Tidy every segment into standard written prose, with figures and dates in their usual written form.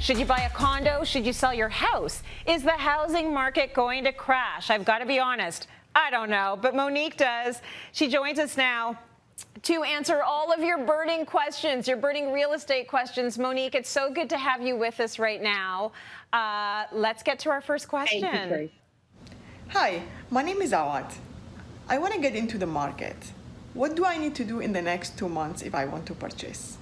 Should you buy a condo? Should you sell your house? Is the housing market going to crash? I've got to be honest, I don't know, but Monique does. She joins us now to answer all of your burning questions, your burning real estate questions. Monique, it's so good to have you with us right now. Let's get to our first question. Thank you, Tracy. Hi, my name is Awad. I want to get into the market. What do I need to do in the next 2 months if I want to purchase?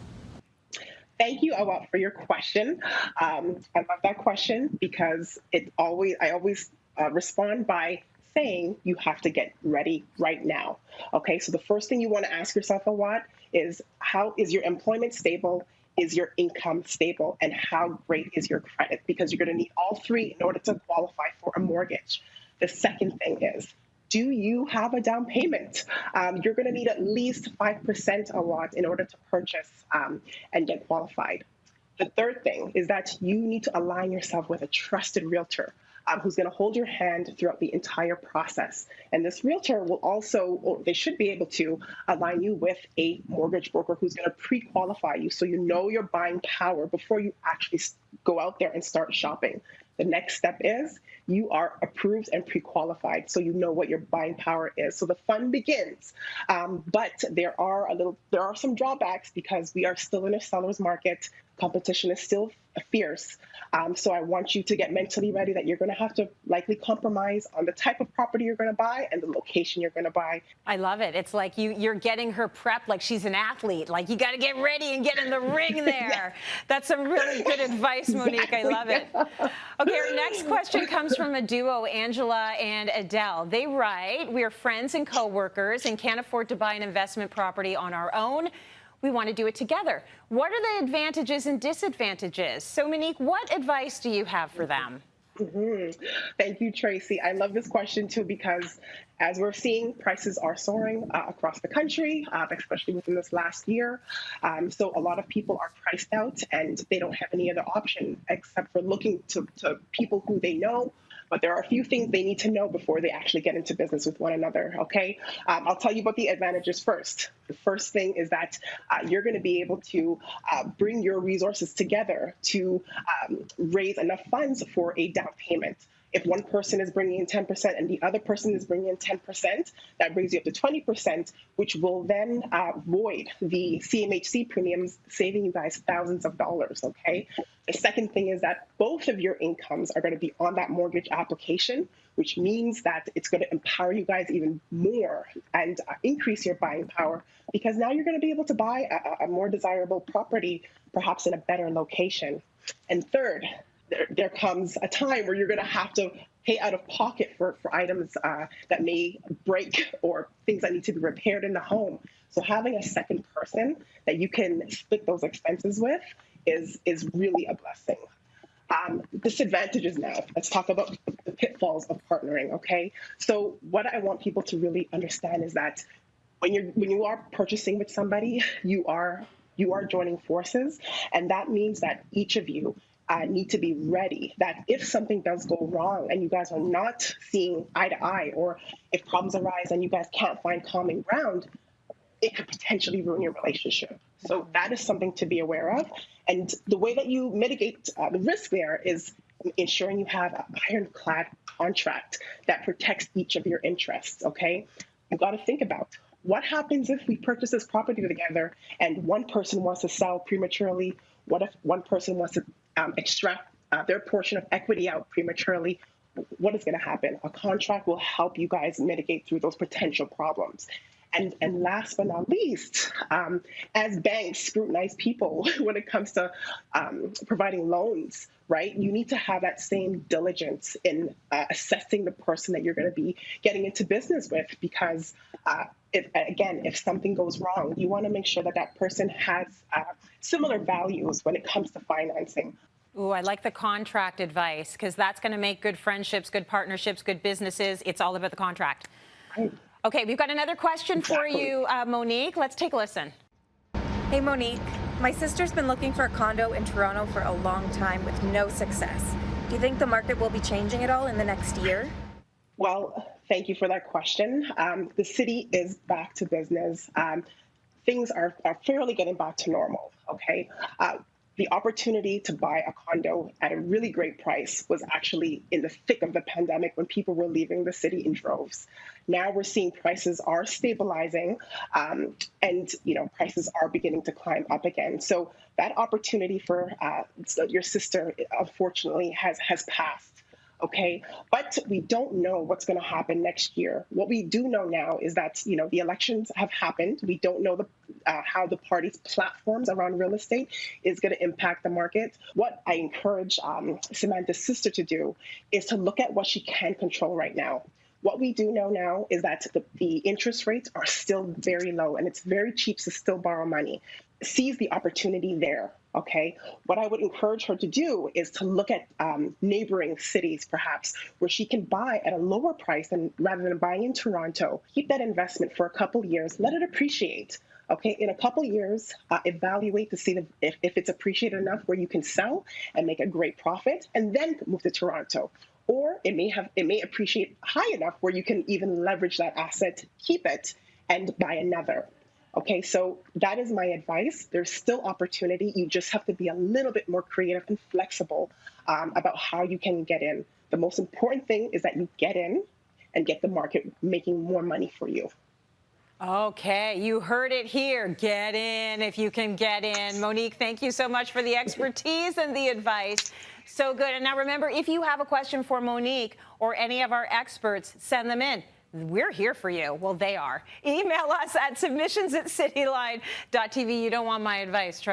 Thank you, Awad, for your question. I love that question because I always respond by saying you have to get ready right now. Okay, so the first thing you want to ask yourself, Awad, is how is your employment stable? Is your income stable? And how great is your credit? Because you're going to need all three in order to qualify for a mortgage. The second thing is, do you have a down payment? You're going to need at least 5% Awad in order to purchase and get qualified. The third thing is that you need to align yourself with a trusted realtor who's going to hold your hand throughout the entire process. And this realtor will also, or they should be able to align you with a mortgage broker who's going to pre-qualify you so you know your buying power before you actually go out there and start shopping. The next step is you are approved and pre-qualified, so you know what your buying power is. So the fun begins, but there are some drawbacks because we are still in a seller's market. Competition is still fierce. So I want you to get mentally ready that you're going to have to likely compromise on the type of property you're going to buy and the location you're going to buy. I love it. It's like you're getting her prepped like she's an athlete. Like you got to get ready and get in the ring there. Yeah. That's some really good advice, Monique. Exactly. I love it. Okay, our next question comes from a duo, Angela and Adele. They write, "We are friends and co-workers and can't afford to buy an investment property on our own. We want to do it together. What are the advantages and disadvantages?" So, Monique, what advice do you have for them? Thank you, Tracy. I love this question, too, because as we're seeing, prices are soaring across the country, especially within this last year. So a lot of people are priced out and they don't have any other option except for looking to people who they know. But there are a few things they need to know before they actually get into business with one another, okay? I'll tell you about the advantages first. The first thing is that you're going to be able to bring your resources together to raise enough funds for a down payment. If one person is bringing in 10% and the other person is bringing in 10%, that brings you up to 20%, which will then void the CMHC premiums, saving you guys thousands of dollars, okay? The second thing is that both of your incomes are going to be on that mortgage application, which means that it's going to empower you guys even more and increase your buying power because now you're going to be able to buy a more desirable property, perhaps in a better location. And third, there comes a time where you're going to have to pay out of pocket for items that may break or things that need to be repaired in the home. So having a second person that you can split those expenses with is really a blessing. Disadvantages now. Let's talk about the pitfalls of partnering, okay? So what I want people to really understand is that when you are purchasing with somebody, you are joining forces, and that means that each of you need to be ready that if something does go wrong and you guys are not seeing eye to eye, or if problems arise and you guys can't find common ground, it could potentially ruin your relationship. So that is something to be aware of. And the way that you mitigate the risk there is ensuring you have an ironclad contract that protects each of your interests, okay? You've got to think about what happens if we purchase this property together and one person wants to sell prematurely. What if one person wants to extract their portion of equity out prematurely? What is going to happen? A contract will help you guys mitigate through those potential problems. And last but not least, as banks scrutinize people when it comes to providing loans, right? You need to have that same diligence in assessing the person that you're going to be getting into business with, because if something goes wrong, you want to make sure that that person has similar values when it comes to financing. Ooh, I like the contract advice, because that's going to make good friendships, good partnerships, good businesses. It's all about the contract. Right. Okay, we've got another question for you, Monique. Let's take a listen. Hey, Monique. My sister's been looking for a condo in Toronto for a long time with no success. Do you think the market will be changing at all in the next year? Well, thank you for that question. The city is back to business. Things are fairly getting back to normal, okay? The opportunity to buy a condo at a really great price was actually in the thick of the pandemic when people were leaving the city in droves. Now we're seeing prices are stabilizing, and prices are beginning to climb up again. So that opportunity for your sister, unfortunately, has passed. Okay, but we don't know what's going to happen next year. What we do know now is that the elections have happened. We don't know how the party's platforms around real estate is going to impact the market. What I encourage Samantha's sister to do is to look at what she can control right now. What we do know now is that the interest rates are still very low, and it's very cheap to still borrow money. Seize the opportunity there. Okay, what I would encourage her to do is to look at neighboring cities, perhaps, where she can buy at a lower price rather than buying in Toronto. Keep that investment for a couple years, let it appreciate. Okay, in a couple years, evaluate to see if it's appreciated enough where you can sell and make a great profit, and then move to Toronto. Or it may appreciate high enough where you can even leverage that asset, keep it, and buy another. Okay, so that is my advice. There's still opportunity. You just have to be a little bit more creative and flexible about how you can get in. The most important thing is that you get in and get the market making more money for you. Okay, you heard it here. Get in if you can get in. Monique, thank you so much for the expertise and the advice. So good. And now remember, if you have a question for Monique or any of our experts, send them in. We're here for you. Well, they are. Email us at submissions@cityline.tv. You don't want my advice, trust me.